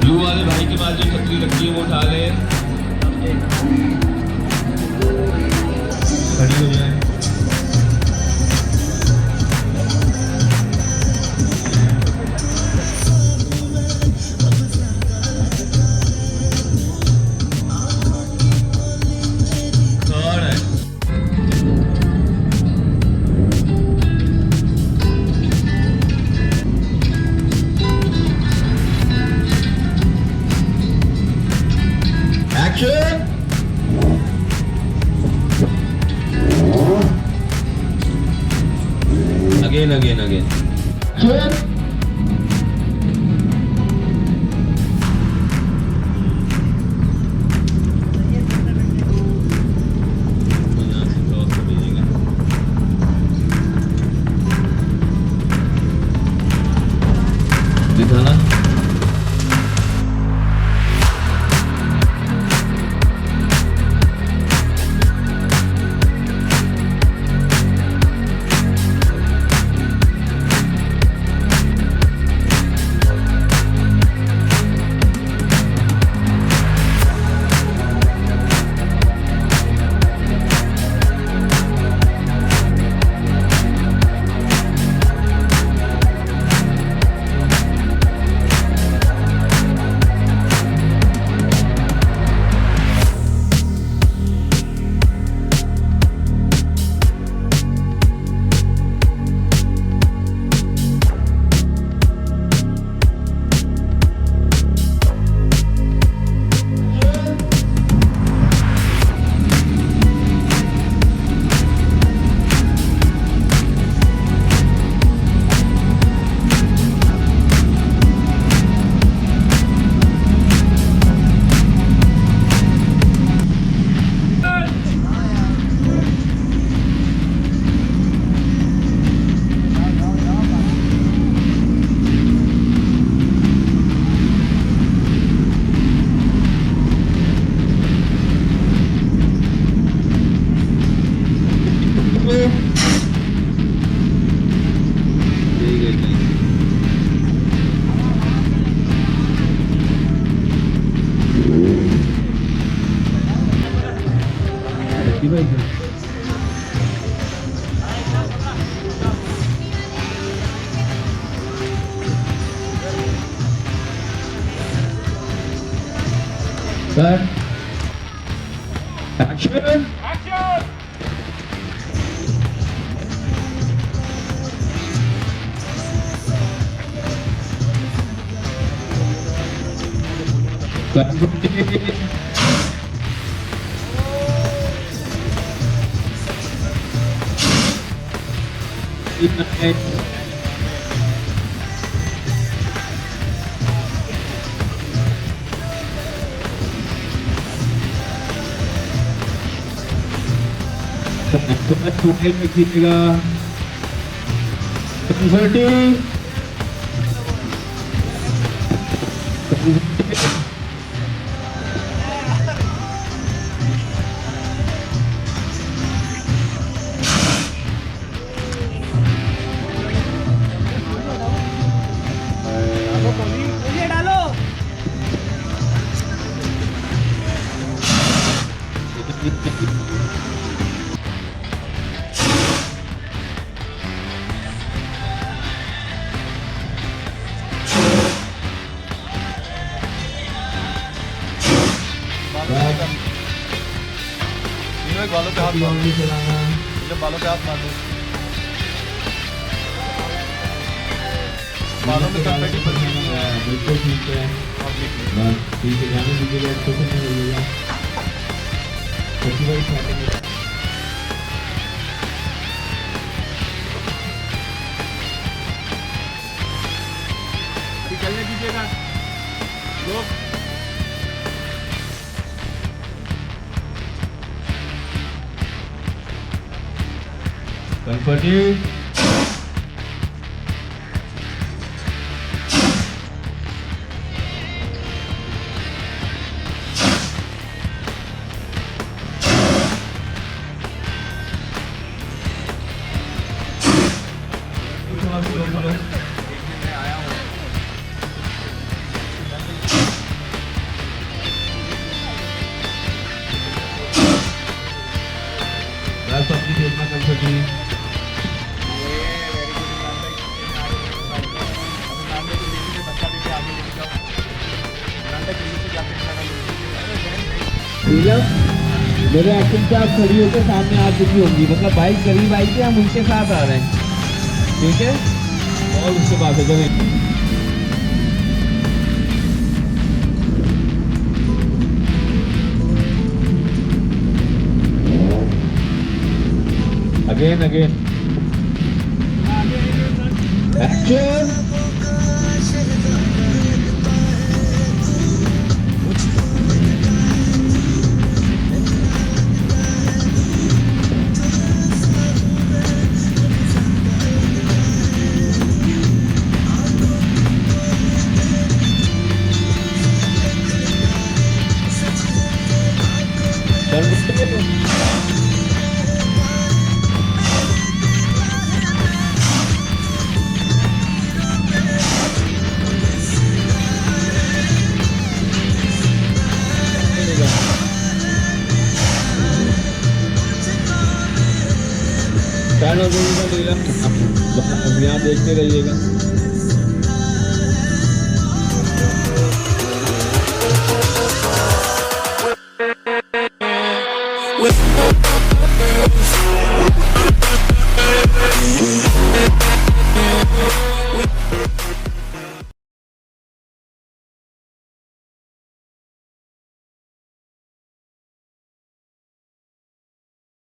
Blue वाले भाई के पास जो छतरी रखी है वो उठा ले, खड़ी हो जाए। कौन है? Action! Again. Action! दिखाना। Cut. Action. छूटे में खींचेगा डालो। बालों पे हाथ मार दो, बालों पे हाथ मार दो, बालों में कंफर्टी बिल्कुल ठीक है। बस ठीक है, जाने दीजिएगा, अच्छे से नहीं रहिएगा। चलने दीजिएगा लोग। कंफर्टी आया हूँ नीलम, मेरे एक्शन पे आप खड़ी होकर सामने आ चुकी होंगी, मतलब बाइक करीब आई थी, हम उनके साथ आ रहे हैं, ठीक है? और उसके बाद है चलें। Again. Action. स्टार्ट हो जाएगा नीलम, आप यहाँ देखते रहिएगा। With